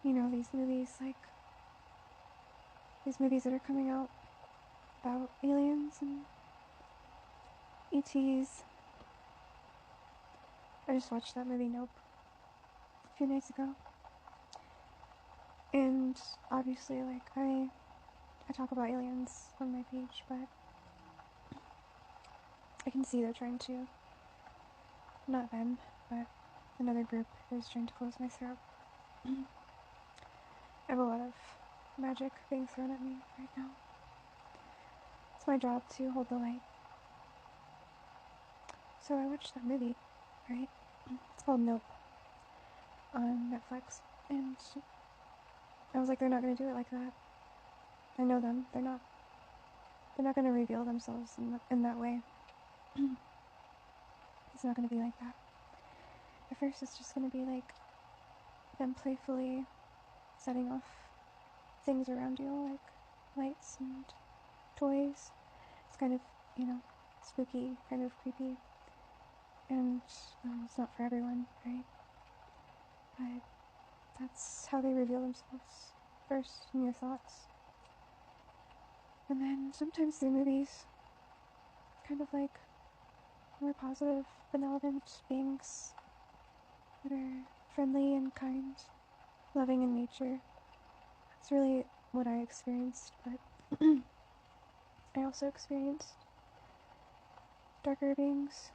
you know, these movies, like, these movies that are coming out about aliens and ETs. I just watched that movie, Nope, a few nights ago. And obviously, like, I talk about aliens on my page, but I can see they're trying to, not them, but another group is trying to close my throat. I have a lot of magic being thrown at me right now. It's my job to hold the light. So I watched that movie, right? It's called Nope on Netflix, and I was like, they're not going to do it like that. I know them. They're not going to reveal themselves in that way. It's not going to be like that. At first, it's just going to be like them playfully setting off things around you, like lights and toys. It's kind of, you know, spooky, kind of creepy, and it's not for everyone, right? But that's how they reveal themselves first, in your thoughts. And then sometimes through movies, kind of like more positive, benevolent beings that are friendly and kind, loving in nature. That's really what I experienced, but I also experienced darker beings.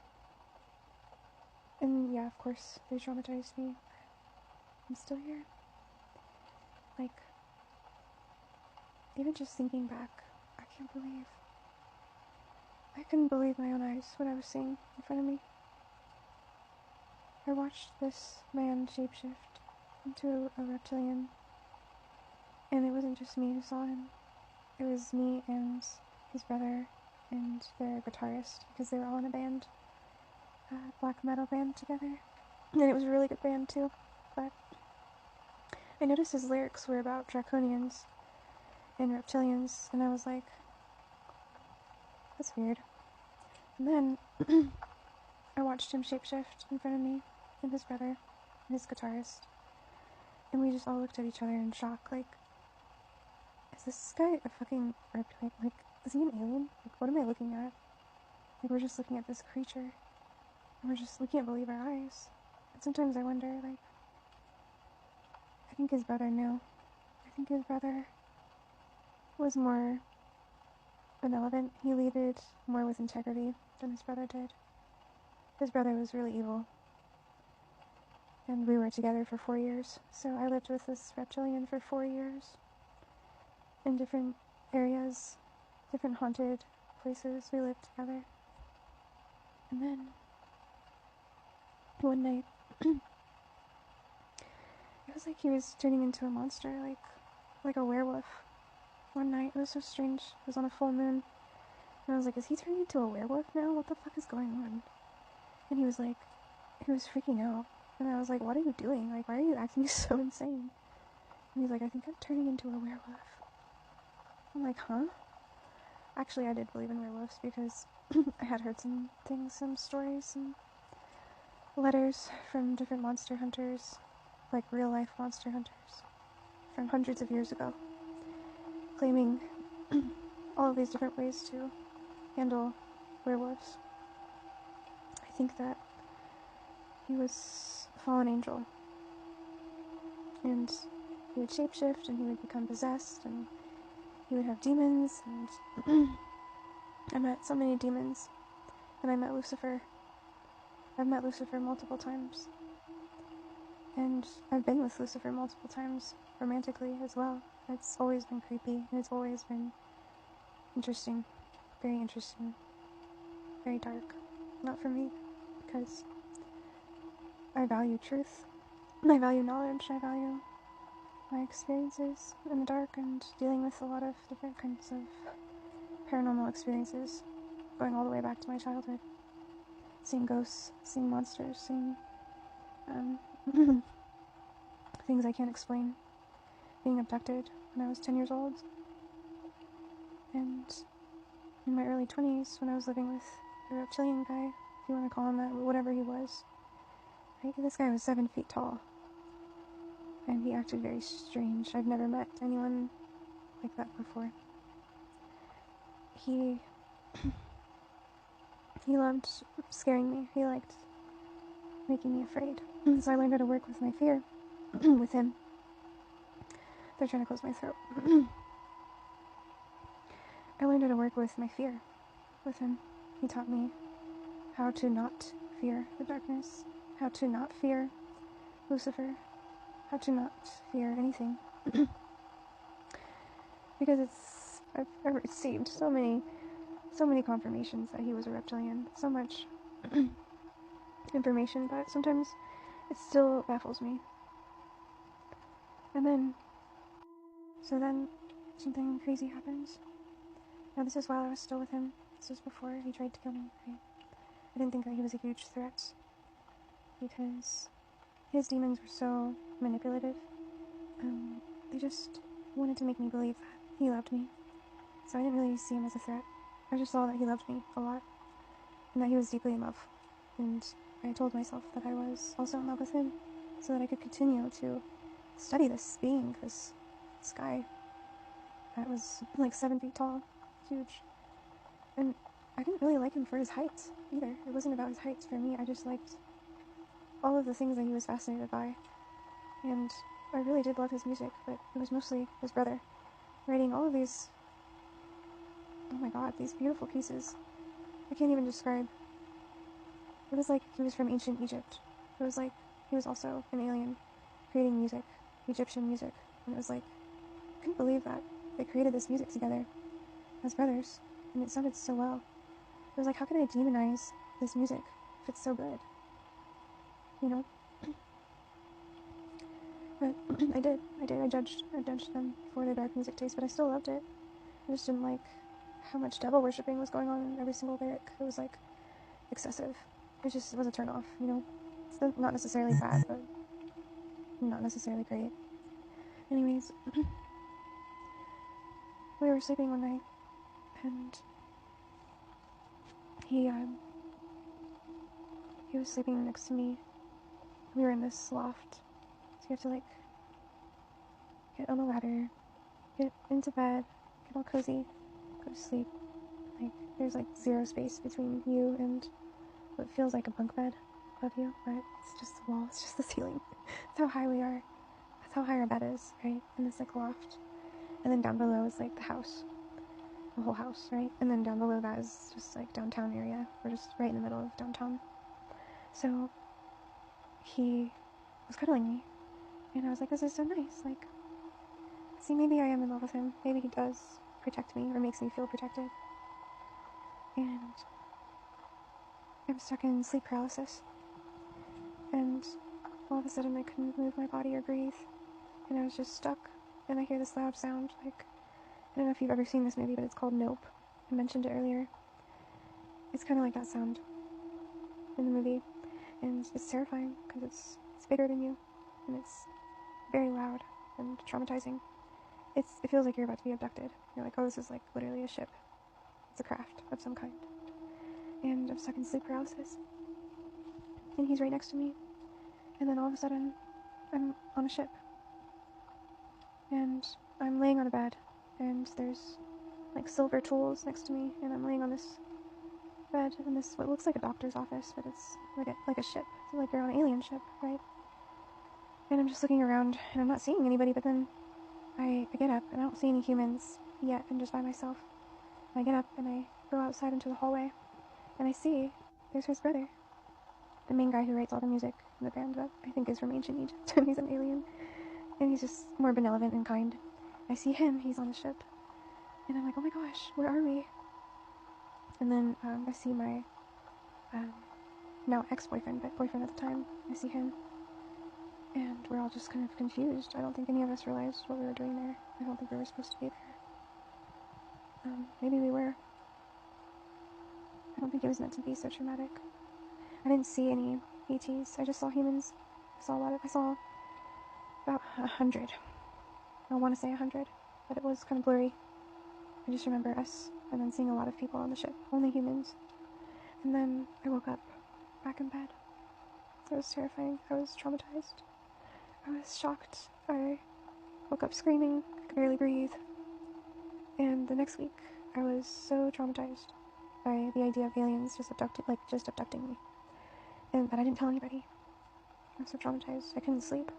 And yeah, of course, they traumatized me. I'm still here. Like, even just thinking back, I couldn't believe my own eyes, what I was seeing in front of me. I watched this man shapeshift into a reptilian, and it wasn't just me who saw him. It was me and his brother and their guitarist, because they were all in a band, a black metal band together. And it was a really good band too, but I noticed his lyrics were about draconians and reptilians, and I was like, that's weird. And then I watched him shapeshift in front of me and his brother and his guitarist, and we just all looked at each other in shock, like, is this guy a fucking reptilian? Like, is he an alien? Like, what am I looking at? Like, we're just looking at this creature, and we can't believe our eyes. And sometimes I wonder, like, I think his brother knew. I think his brother was more benevolent. He leaded more with integrity than his brother did. His brother was really evil. And we were together for 4 years. So I lived with this reptilian for 4 years. In different areas, different haunted places, we lived together. And then, one night, it was like he was turning into a monster, like a werewolf. One night, it was so strange. It was on a full moon. And I was like, is he turning into a werewolf now? What the fuck is going on? And he was freaking out. And I was like, what are you doing? Like, why are you acting so insane? And he's like, I think I'm turning into a werewolf. I'm like, huh? Actually, I did believe in werewolves because I had heard some things, some stories, some letters from different monster hunters, like real life monster hunters from hundreds of years ago, claiming all of these different ways to handle werewolves. I think that he was a fallen angel, and he would shapeshift, and he would become possessed, and he would have demons, and I met so many demons, and I met Lucifer. I've met Lucifer multiple times, and I've been with Lucifer multiple times, romantically as well. It's always been creepy, and it's always been interesting, very dark. Not for me, because I value truth, I value knowledge, I value my experiences in the dark, and dealing with a lot of different kinds of paranormal experiences, going all the way back to my childhood. Seeing ghosts, seeing monsters, seeing things I can't explain. Being abducted when I was 10 years old. And in my early 20s, when I was living with a reptilian guy, if you want to call him that, whatever he was. Right? This guy was 7 feet tall. and he acted very strange. I've never met anyone like that before. He loved scaring me. He liked making me afraid. So I learned how to work with my fear with him. They're trying to close my throat. I learned how to work with my fear with him. He taught me how to not fear the darkness, how to not fear Lucifer, how to not fear anything. Because I've received so many confirmations that he was a reptilian, so much information, but sometimes it still baffles me. And then something crazy happens. Now this is while I was still with him. This was before he tried to kill me. I didn't think that he was a huge threat because his demons were so manipulative. They just wanted to make me believe that he loved me. So I didn't really see him as a threat. I just saw that he loved me a lot and that he was deeply in love. And I told myself that I was also in love with him so that I could continue to study this being, this guy that was like 7 feet tall, huge. And I didn't really like him for his height either. It wasn't about his height for me. I just liked all of the things that he was fascinated by. And I really did love his music, but it was mostly his brother writing all of these, oh my god, these beautiful pieces. I can't even describe. It was like he was from ancient Egypt. It was like he was also an alien creating music, Egyptian music. And it was like, I couldn't believe that they created this music together as brothers, and it sounded so well. It was like, how can I demonize this music if it's so good? You know? But I did. I judged them for their dark music taste, but I still loved it. I just didn't like how much devil worshipping was going on in every single lyric. It was like excessive. It was a turn off, you know? It's not necessarily bad, but not necessarily great. Anyways, we were sleeping one night, and he was sleeping next to me. We were in this loft, so you have to like get on a ladder, get into bed, get all cozy, go to sleep. Like there's like zero space between you and what feels like a bunk bed above you, but it's just the wall, it's just the ceiling. That's how high we are. That's how high our bed is, right? In this like loft. And then down below is like the house. The whole house, right? And then down below that is just like downtown area. We're just right in the middle of downtown. So he was cuddling me, and I was like, this is so nice. Like, see, maybe I am in love with him. Maybe he does protect me or makes me feel protected. And I was stuck in sleep paralysis. And all of a sudden I couldn't move my body or breathe. And I was just stuck. And I hear this loud sound, like, I don't know if you've ever seen this movie, but it's called Nope. I mentioned it earlier. It's kind of like that sound in the movie. And it's terrifying because it's bigger than you. And it's very loud and traumatizing. It feels like you're about to be abducted. You're like, oh, this is like literally a ship. It's a craft of some kind. And I'm stuck in sleep paralysis. And he's right next to me. And then all of a sudden, I'm on a ship. And I'm laying on a bed. And there's like silver tools next to me. And I'm laying on this bed in this, what looks like a doctor's office, but it's like a ship. So like you're on an alien ship, right? And I'm just looking around and I'm not seeing anybody, but then I get up and I don't see any humans yet. I'm just by myself. And I get up and I go outside into the hallway and I see there's his brother, the main guy who writes all the music in the band that I think is from ancient Egypt, and he's an alien, and he's just more benevolent and kind. I see him, he's on the ship, and I'm like, oh my gosh, where are we? And then I see my now ex-boyfriend, but boyfriend at the time. I see him, and we're all just kind of confused. I don't think any of us realized what we were doing there. I don't think we were supposed to be there. Maybe we were. I don't think it was meant to be so traumatic. I didn't see any ETs. I just saw humans. I saw about 100. I want to say 100, but it was kind of blurry. I just remember us, and then seeing a lot of people on the ship, only humans. And then I woke up back in bed. It was terrifying. I was traumatized. I was shocked. I woke up screaming, could barely breathe. And the next week, I was so traumatized by the idea of aliens just abducting me. And that I didn't tell anybody. I was so traumatized. I couldn't sleep.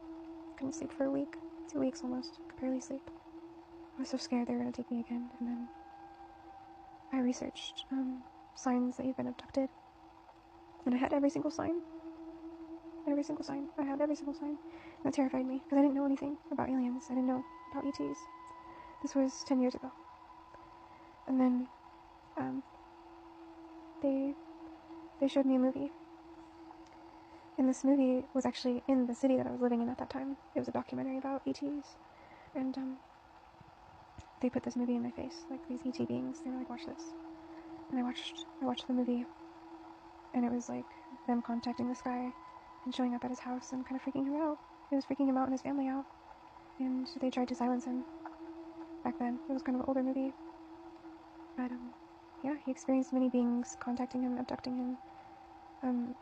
Couldn't sleep for a week. 2 weeks almost. Could barely sleep. I was so scared they were going to take me again. And then I researched signs that you've been abducted. And I had every single sign. Every single sign. I had every single sign. And that terrified me because I didn't know anything about aliens. I didn't know about ETs. This was 10 years ago. And then they showed me a movie. And this movie was actually in the city that I was living in at that time. It was a documentary about ETs. And they put this movie in my face, like these ET beings. They were like, watch this. And I watched the movie. And it was like them contacting this guy and showing up at his house and kind of freaking him out. It was freaking him out and his family out. And they tried to silence him back then. It was kind of an older movie. But yeah, he experienced many beings contacting him, abducting him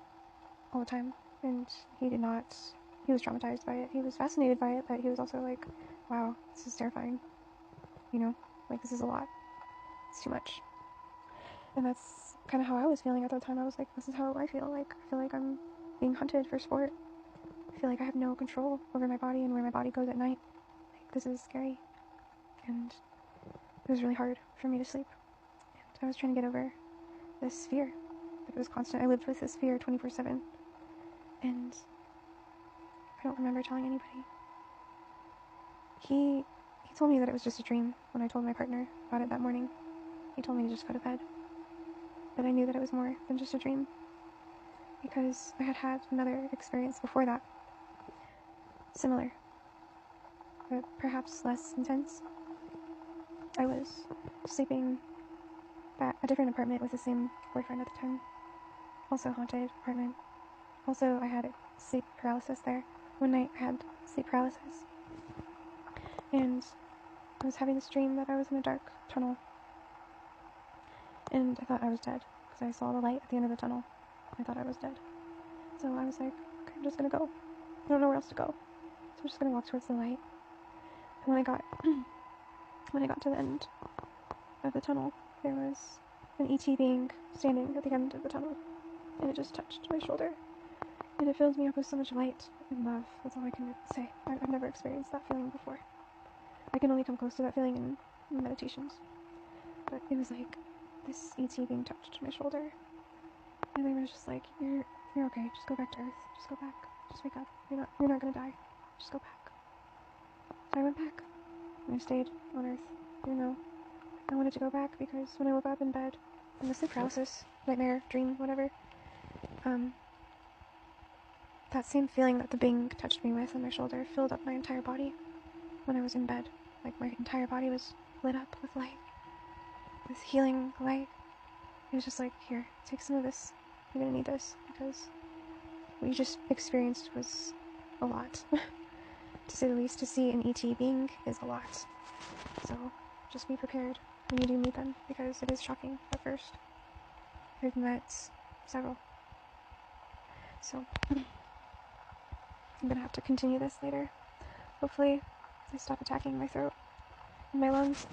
all the time. And he was traumatized by it. He was fascinated by it, but he was also like, wow, this is terrifying. You know, like this is a lot. It's too much. And that's kind of how I was feeling at that time. I was like, this is how I feel. Like, I feel like I'm being hunted for sport. I feel like I have no control over my body and where my body goes at night. Like, this is scary. And it was really hard for me to sleep. And I was trying to get over this fear. Like, it was constant. I lived with this fear 24/7. And I don't remember telling anybody. He told me that it was just a dream when I told my partner about it that morning. He told me to just go to bed. But I knew that it was more than just a dream. Because I had had another experience before that. Similar. But perhaps less intense. I was sleeping at a different apartment with the same boyfriend at the time. Also haunted apartment. Also, I had sleep paralysis there. One night I had sleep paralysis. And I was having this dream that I was in a dark tunnel. And I thought I was dead. Because I saw the light at the end of the tunnel. I thought I was dead. So I was like, okay, I'm just gonna go. I don't know where else to go. So I'm just gonna walk towards the light. And when I got to the end of the tunnel, there was an ET being standing at the end of the tunnel. And it just touched my shoulder. And it filled me up with so much light and love. That's all I can say. I've never experienced that feeling before. I can only come close to that feeling in meditations. But it was like this ET being touched my shoulder. And they were just like, you're okay. Just go back to Earth. Just go back. Just wake up. You're not gonna die. Just go back. So I went back. And I stayed on Earth. Even though I wanted to go back because when I woke up in bed in the sleep paralysis, nightmare, dream, whatever, that same feeling that the being touched me with on my shoulder filled up my entire body when I was in bed. Like my entire body was lit up with light, with healing light. It was just like, here, take some of this. You're gonna need this because what you just experienced was a lot. To say the least, to see an ET being is a lot. So just be prepared when you do meet them because it is shocking at first. I've met several. So I'm gonna have to continue this later. Hopefully they stop attacking my throat and my lungs.